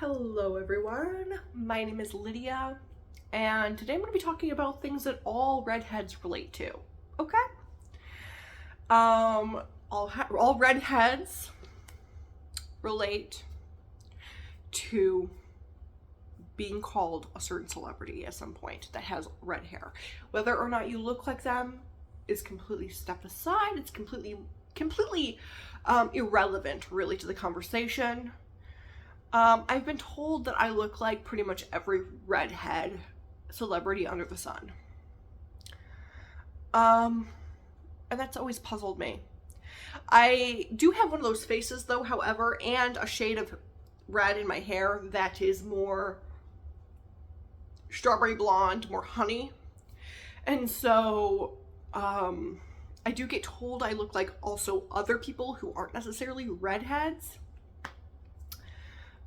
Hello everyone, my name is Lydia, and today I'm going to be talking about things that all redheads relate to, okay? All redheads relate to being called a certain celebrity at some point that has red hair. Whether or not you look like them is completely stepped aside. It's completely irrelevant really to the conversation. I've been told that I look like pretty much every redhead celebrity under the sun. And that's always puzzled me. I do have one of those faces though, however, and a shade of red in my hair that is more strawberry blonde, more honey. And so, I do get told I look like also other people who aren't necessarily redheads.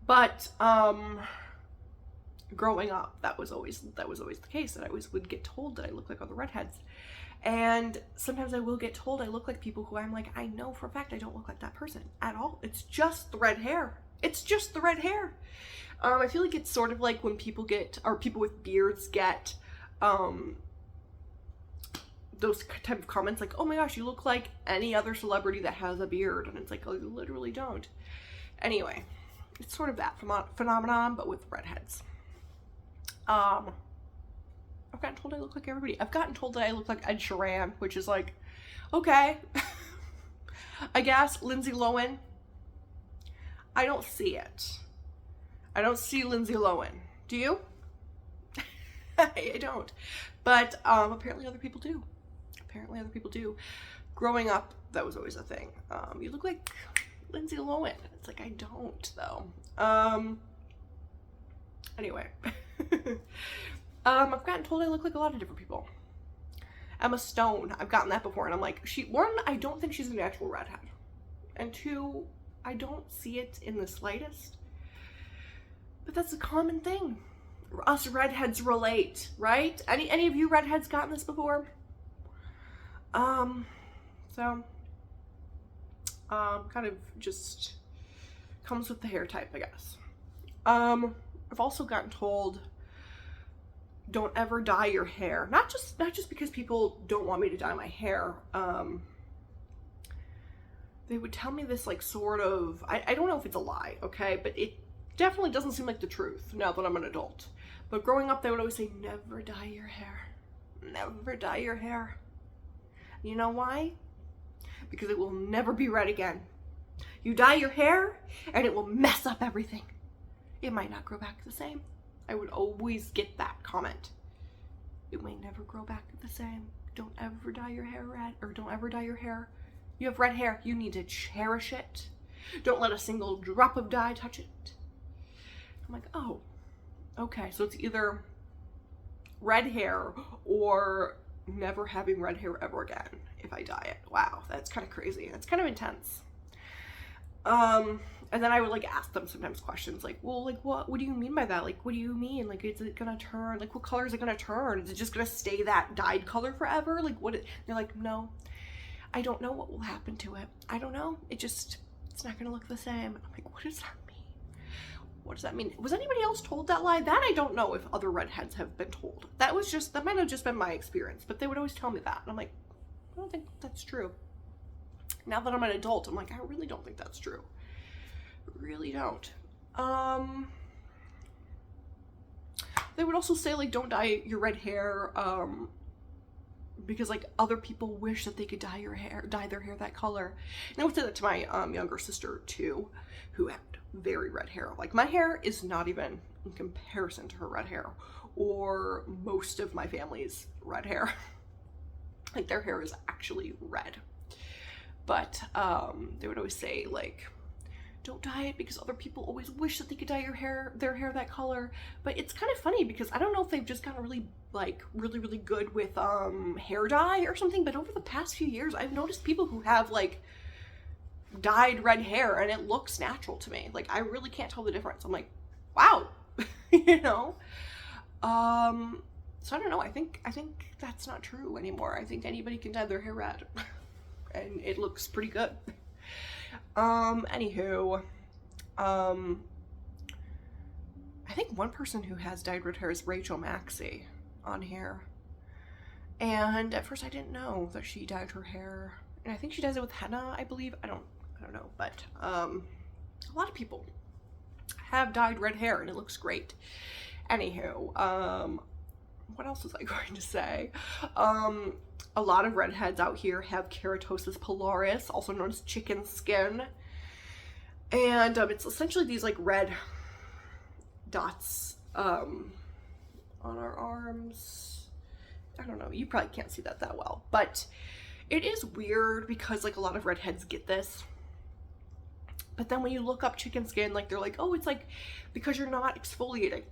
But growing up, that was always the case, that I always would get told that I look like other redheads. And sometimes I will get told I look like people who I'm like, I know for a fact I don't look like that person at all. It's just the red hair. It's just the red hair. I feel like it's sort of like when people with beards get those type of comments like, oh my gosh, you look like any other celebrity that has a beard. And it's like, oh, you literally don't. Anyway. It's sort of that phenomenon, but with redheads. I've gotten told I look like everybody. I've gotten told that I look like Ed Sheeran, which is like, okay. I guess. Lindsay Lohan. I don't see it. I don't see Lindsay Lohan. Do you? I don't. But apparently other people do. Growing up, that was always a thing. You look like Lindsay Lohan. It's like, I don't though. Anyway. I've gotten told I look like a lot of different people. Emma Stone, I've gotten that before, and I'm like, one, I don't think she's a natural redhead. And two, I don't see it in the slightest. But that's a common thing. Us redheads relate, right? Any of you redheads gotten this before? Kind of just comes with the hair type, I guess. I've also gotten told, don't ever dye your hair. Not just because people don't want me to dye my hair. They would tell me this like sort of, I don't know if it's a lie, okay? But it definitely doesn't seem like the truth now that I'm an adult. But growing up, they would always say, never dye your hair. Never dye your hair. You know why? Because it will never be red again. You dye your hair and it will mess up everything. It might not grow back the same. I would always get that comment. It may never grow back the same. Don't ever dye your hair red, or don't ever dye your hair. You have red hair. You need to cherish it. Don't let a single drop of dye touch it. I'm like, oh, okay. So it's either red hair or never having red hair ever again if I dye it. Wow, that's kind of crazy. That's kind of intense. And then I would like ask them sometimes questions like, well, like what do you mean by that? Like, what do you mean? Like, is it gonna turn? Like, what color is it gonna turn? Is it just gonna stay that dyed color forever? Like, they're like, no, I don't know what will happen to it. I don't know. It's not gonna look the same. I'm like, what does that mean? What does that mean? Was anybody else told that lie? That I don't know if other redheads have been told. That might have just been my experience, but they would always tell me that. And I'm like, I don't think that's true. Now that I'm an adult, I'm like, I really don't think that's true. Really don't. They would also say like, don't dye your red hair, because like other people wish that they could dye their hair that color. And I would say that to my younger sister too, who had very red hair. Like my hair is not even in comparison to her red hair or most of my family's red hair. Like their hair is actually red. But they would always say like, don't dye it because other people always wish that they could dye their hair that color. But it's kind of funny because I don't know if they've just gotten really good with hair dye or something, but over the past few years I've noticed people who have like dyed red hair and it looks natural to me. Like I really can't tell the difference. I'm like, wow. You know? So I don't know, I think that's not true anymore. I think anybody can dye their hair red and it looks pretty good. Anywho, I think one person who has dyed red hair is Rachel Maxey on here. And at first I didn't know that she dyed her hair. And I think she does it with henna, I believe. I don't know, but a lot of people have dyed red hair and it looks great. Anywho, what else was I going to say? A lot of redheads out here have keratosis pilaris, also known as chicken skin. And it's essentially these like red dots on our arms. I don't know, you probably can't see that well, but it is weird because like a lot of redheads get this. But then when you look up chicken skin, like they're like, oh, it's like because you're not exfoliating.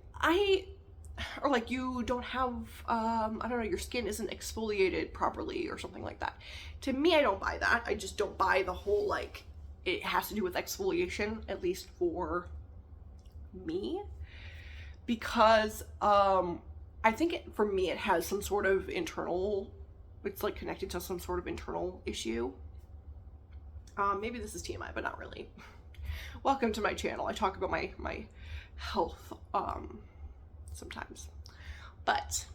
Or like you don't have, I don't know, your skin isn't exfoliated properly or something like that. To me, I don't buy that. I just don't buy the whole like, it has to do with exfoliation, at least for me. Because I think for me, it has some sort of internal, it's like connected to some sort of internal issue. Maybe this is TMI, but not really. Welcome to my channel. I talk about my health sometimes. But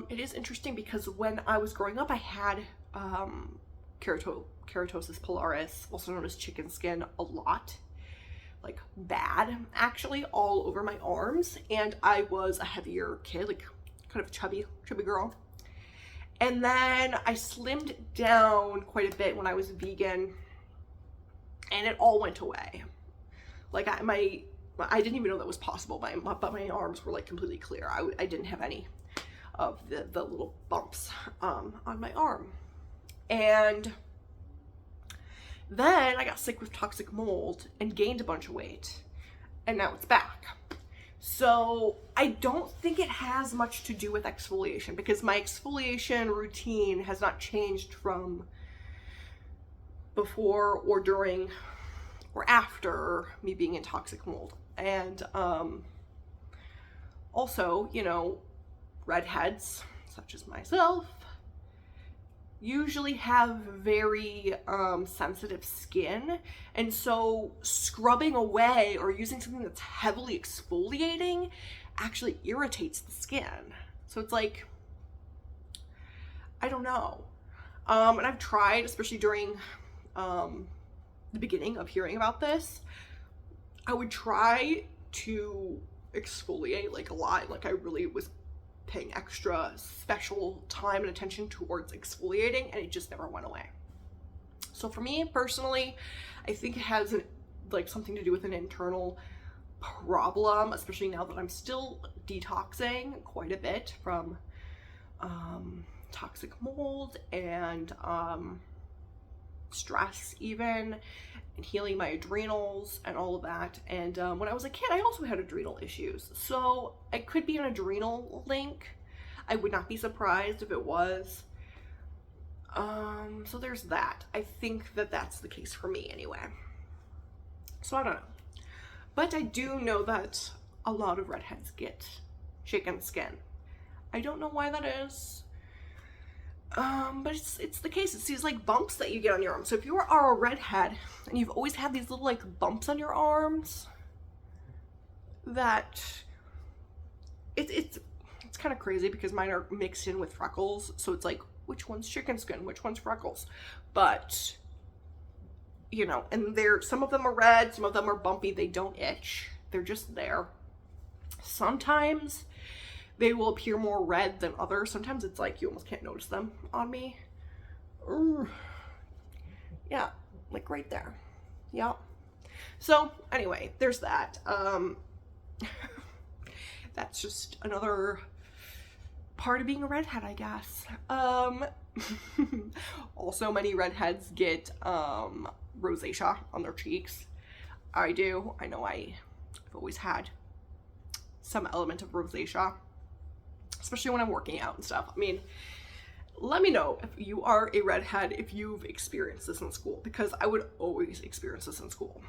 it is interesting because when I was growing up, I had keratosis pilaris, also known as chicken skin, a lot. Like bad, actually, all over my arms. And I was a heavier kid, like kind of chubby girl. And then I slimmed down quite a bit when I was vegan, and it all went away. Like I didn't even know that was possible, but my arms were like completely clear. I didn't have any of the little bumps on my arm. And then I got sick with toxic mold and gained a bunch of weight, and now it's back. So I don't think it has much to do with exfoliation, because my exfoliation routine has not changed from before or during or after me being in toxic mold. And also, you know, redheads such as myself usually have very sensitive skin, and so scrubbing away or using something that's heavily exfoliating actually irritates the skin. So it's like, I don't know. And I've tried, especially during the beginning of hearing about this, I would try to exfoliate like a lot. Like I really was paying extra special time and attention towards exfoliating, and it just never went away. So for me personally, I think it has like something to do with an internal problem, especially now that I'm still detoxing quite a bit from toxic mold and stress even, and healing my adrenals and all of that. And when I was a kid, I also had adrenal issues. So it could be an adrenal link. I would not be surprised if it was. So there's that. I think that that's the case for me anyway. So I don't know. But I do know that a lot of redheads get chicken skin. I don't know why that is. But it's the case. It's these like bumps that you get on your arms. So if you are a redhead and you've always had these little like bumps on your arms, that it's kind of crazy because mine are mixed in with freckles. So it's like, which one's chicken skin, which one's freckles? But you know, and some of them are red, some of them are bumpy. They don't itch. They're just there. Sometimes they will appear more red than others. Sometimes it's like you almost can't notice them on me. Yeah, like right there. Yeah. So anyway, there's that. That's just another part of being a redhead, I guess. Also, many redheads get rosacea on their cheeks. I do. I know I've always had some element of rosacea, especially when I'm working out and stuff. I mean, let me know if you are a redhead, if you've experienced this in school, because I would always experience this in school.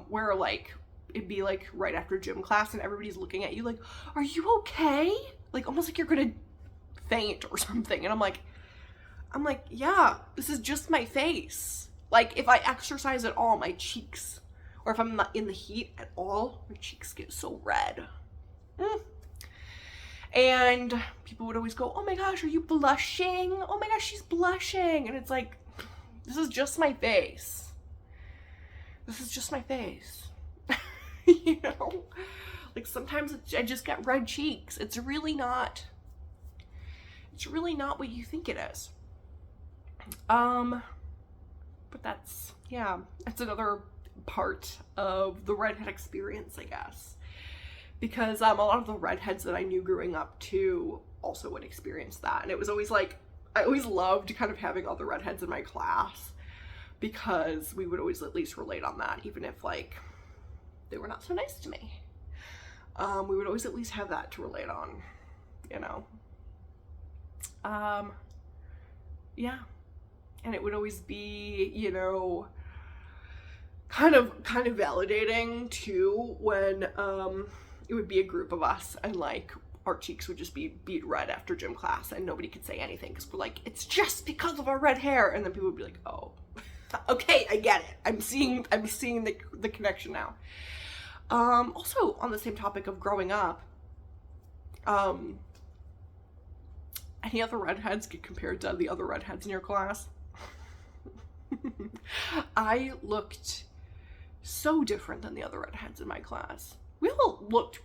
Where like, it'd be like right after gym class and everybody's looking at you like, are you okay? Like almost like you're gonna faint or something. And I'm like, yeah, this is just my face. Like if I exercise at all, my cheeks or if I'm not in the heat at all, my cheeks get so red. And people would always go, oh my gosh, are you blushing? Oh my gosh, she's blushing. And it's like, this is just my face. This is just my face. You know? Like sometimes I just get red cheeks. It's really not what you think it is. But that's another part of the redhead experience, I guess. Because a lot of the redheads that I knew growing up too also would experience that. And it was always like, I always loved kind of having other redheads in my class because we would always at least relate on that, even if like they were not so nice to me. We would always at least have that to relate on, you know. Yeah. And it would always be, you know, kind of validating too when it would be a group of us and like our cheeks would just be beet red after gym class and nobody could say anything because we're like, it's just because of our red hair. And then people would be like, oh, okay, I get it. I'm seeing the connection now. Also on the same topic of growing up, any other redheads get compared to the other redheads in your class? I looked so different than the other redheads in my class. We all looked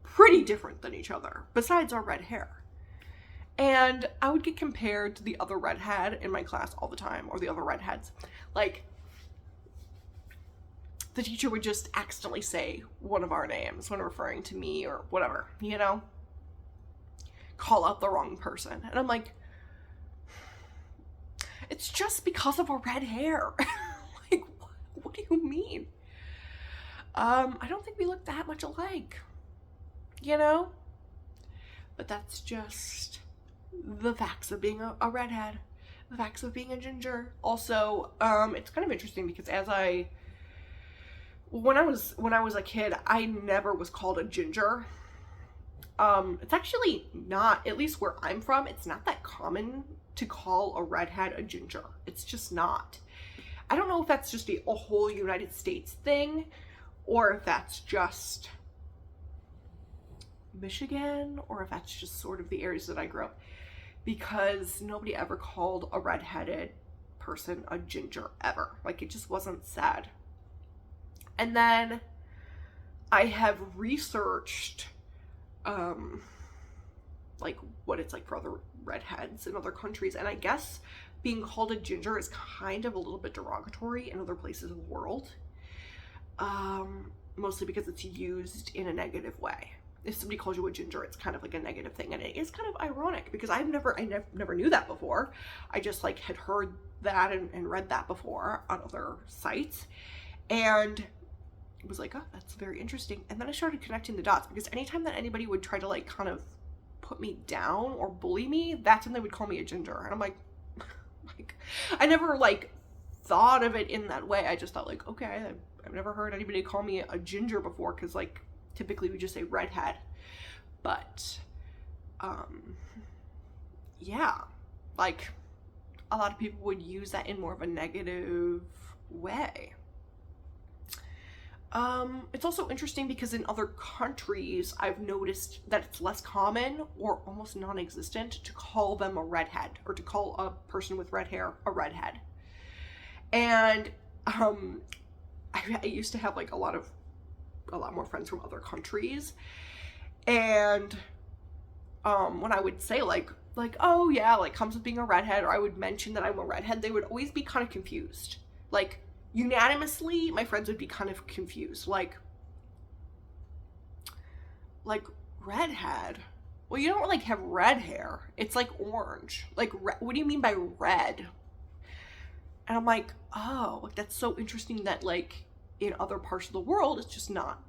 pretty different than each other, besides our red hair. And I would get compared to the other redhead in my class all the time, or the other redheads. Like, the teacher would just accidentally say one of our names when referring to me or whatever, you know? Call out the wrong person. And I'm like, it's just because of our red hair. Like, what do you mean? I don't think we look that much alike, you know? But that's just the facts of being a redhead, the facts of being a ginger. Also, it's kind of interesting because when I was a kid, I never was called a ginger. It's actually not, at least where I'm from, it's not that common to call a redhead a ginger. It's just not. I don't know if that's just a whole United States thing, or if that's just Michigan, or if that's just sort of the areas that I grew up, because nobody ever called a redheaded person a ginger ever. Like, it just wasn't said. And then I have researched like what it's like for other redheads in other countries, and I guess being called a ginger is kind of a little bit derogatory in other places of the world, mostly because it's used in a negative way. If somebody calls you a ginger, it's kind of like a negative thing, and it is kind of ironic because I never knew that before. I just like had heard that and read that before on other sites, and it was like, oh, that's very interesting. And then I started connecting the dots, because anytime that anybody would try to like kind of put me down or bully me, that's when they would call me a ginger. And I'm like I never like thought of it in that way. I just thought like, okay, I've never heard anybody call me a ginger before, because like typically we just say redhead. But yeah, like a lot of people would use that in more of a negative way. It's also interesting because in other countries, I've noticed that it's less common or almost non-existent to call them a redhead, or to call a person with red hair a redhead. And I used to have like a lot more friends from other countries, and when I would say like oh yeah, like comes with being a redhead, or I would mention that I'm a redhead, they would always be kind of confused. Like, unanimously, my friends would be kind of confused. Like redhead? Well, you don't like have red hair. It's like orange. Like, what do you mean by red? And I'm like, oh, like that's so interesting that like in other parts of the world, it's just not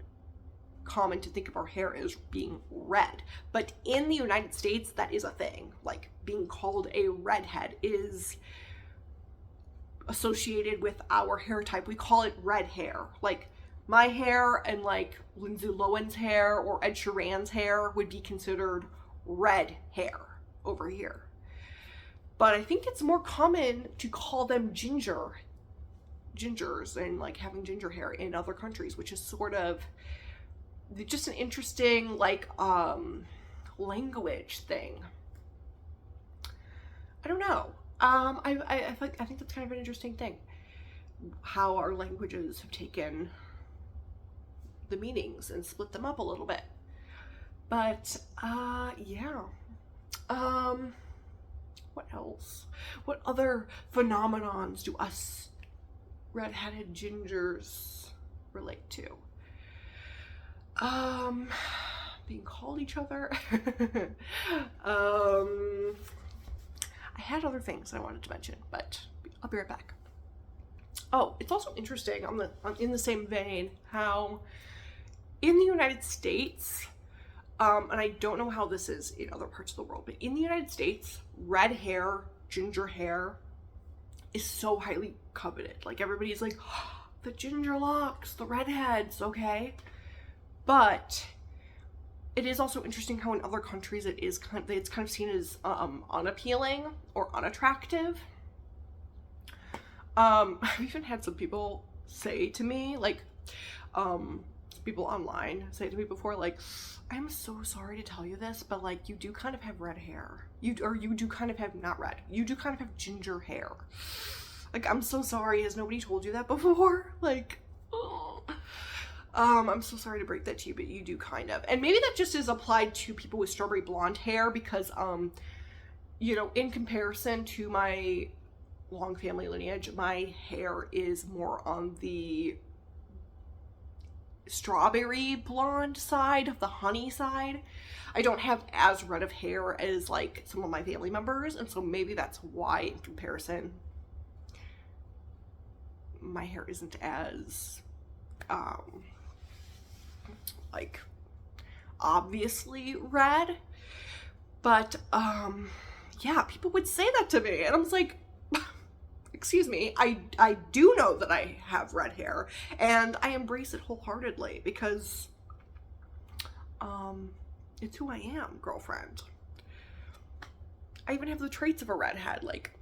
common to think of our hair as being red. But in the United States, that is a thing. Like, being called a redhead is associated with our hair type. We call it red hair. Like, my hair and like Lindsay Lohan's hair or Ed Sheeran's hair would be considered red hair over here. But I think it's more common to call them ginger gingers and like having ginger hair in other countries, which is sort of just an interesting like language thing. I don't know. I think that's kind of an interesting thing, how our languages have taken the meanings and split them up a little bit. But yeah. What else? What other phenomenons do us redheaded gingers relate to? Being called each other. I had other things I wanted to mention, but I'll be right back. Oh, it's also interesting in the same vein how in the United States, and I don't know how this is in other parts of the world, but in the United States, red hair, ginger hair is so highly coveted. Like everybody's like, oh, the ginger locks, the redheads, okay? But it is also interesting how in other countries it's kind of seen as unappealing or unattractive. I've even had some people say to me, like, people online say to me before, like, I'm so sorry to tell you this, but like, you do kind of have red hair. You do kind of have, not red, you do kind of have ginger hair. Like, I'm so sorry. Has nobody told you that before? Like, oh. I'm so sorry to break that to you, but you do kind of. And maybe that just is applied to people with strawberry blonde hair because, you know, in comparison to my long family lineage, my hair is more on the strawberry blonde side, of the honey side. I don't have as red of hair as like some of my family members, and so maybe that's why in comparison my hair isn't as like obviously red. But yeah, people would say that to me and I was like, excuse me, I do know that I have red hair and I embrace it wholeheartedly because it's who I am, girlfriend. I even have the traits of a redhead, like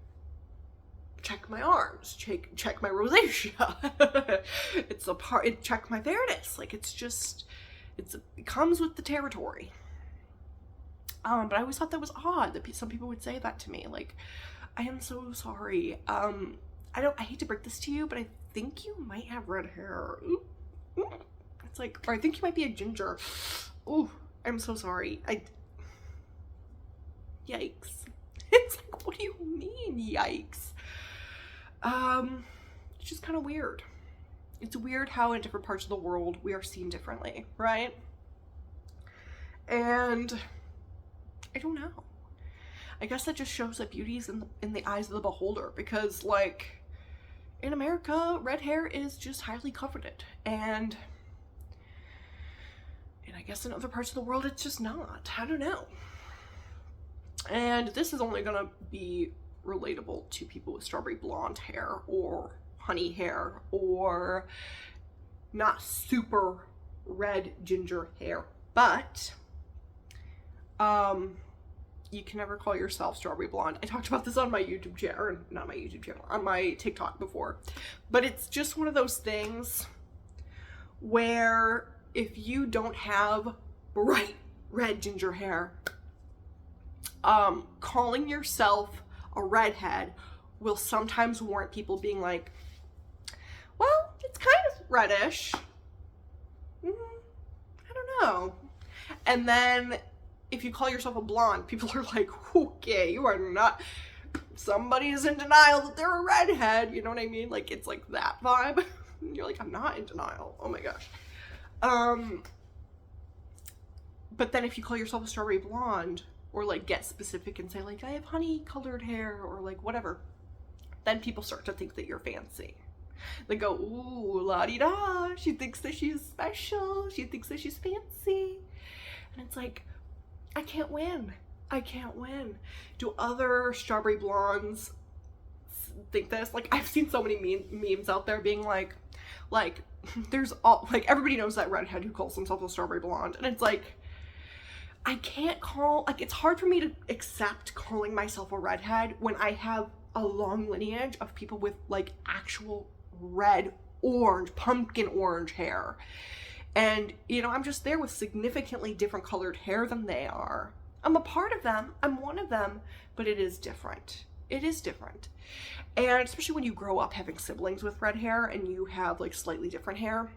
check my arms, check my rosacea. It's a part, check my fairness. Like it comes with the territory. But I always thought that was odd that some people would say that to me. Like, I am so sorry. I hate to break this to you, but I think you might have red hair. It's like, or I think you might be a ginger. Oh, I'm so sorry. Yikes. It's like, what do you mean, yikes? It's just kind of weird. It's weird how in different parts of the world we are seen differently, right? And I don't know. I guess that just shows that beauty is in the eyes of the beholder, because like in America, red hair is just highly coveted, and I guess in other parts of the world it's just not. I don't know. And this is only gonna be relatable to people with strawberry blonde hair or honey hair or not super red ginger hair, but you can never call yourself strawberry blonde. I talked about this on my YouTube channel, or not my YouTube channel, on my TikTok before, but it's just one of those things where if you don't have bright red ginger hair, calling yourself a redhead will sometimes warrant people being like, well, it's kind of reddish. I don't know. And then if you call yourself a blonde, people are like, okay, you are not, somebody is in denial that they're a redhead. You know what I mean? Like, it's like that vibe. You're like, I'm not in denial. Oh my gosh. But then if you call yourself a strawberry blonde, or like get specific and say like, I have honey colored hair, or like whatever, then people start to think that you're fancy. They go, ooh, la-di-da, she thinks that she's special, she thinks that she's fancy. And it's like, I can't win. I can't win. Do other strawberry blondes think this? Like, I've seen so many memes out there being like, there's all, like, everybody knows that redhead who calls themselves a strawberry blonde. And it's like, I can't call, like, it's hard for me to accept calling myself a redhead when I have a long lineage of people with, like, actual red, orange, pumpkin orange hair. And, you know, I'm just there with significantly different colored hair than they are. I'm a part of them. I'm one of them, but it is different. It is different. And especially when you grow up having siblings with red hair and you have like slightly different hair,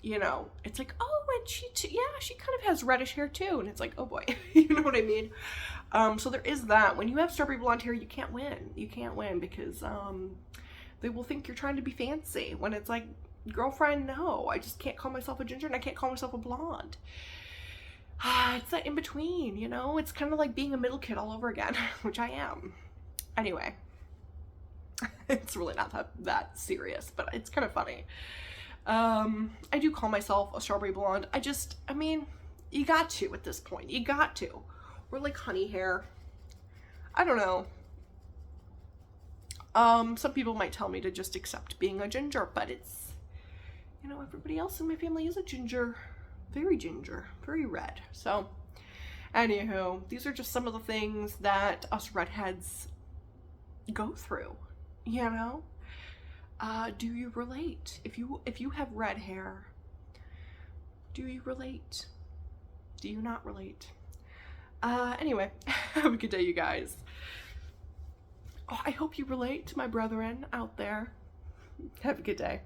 you know, it's like, oh, and she kind of has reddish hair too. And it's like, oh boy, you know what I mean? So there is that. When you have strawberry blonde hair, you can't win. You can't win because, they will think you're trying to be fancy when it's like, girlfriend, no, I just can't call myself a ginger and I can't call myself a blonde. It's that in between, you know? It's kind of like being a middle kid all over again, which I am. Anyway, it's really not that serious, but it's kind of funny. I do call myself a strawberry blonde. I mean, you got to at this point. You got to. Or like honey hair. I don't know. Some people might tell me to just accept being a ginger, but it's, you know, everybody else in my family is a ginger, very red. So, anywho, these are just some of the things that us redheads go through, you know? Do you relate? If you have red hair, do you relate? Do you not relate? Anyway, have a good day, you guys. Oh, I hope you relate to my brethren out there. Have a good day.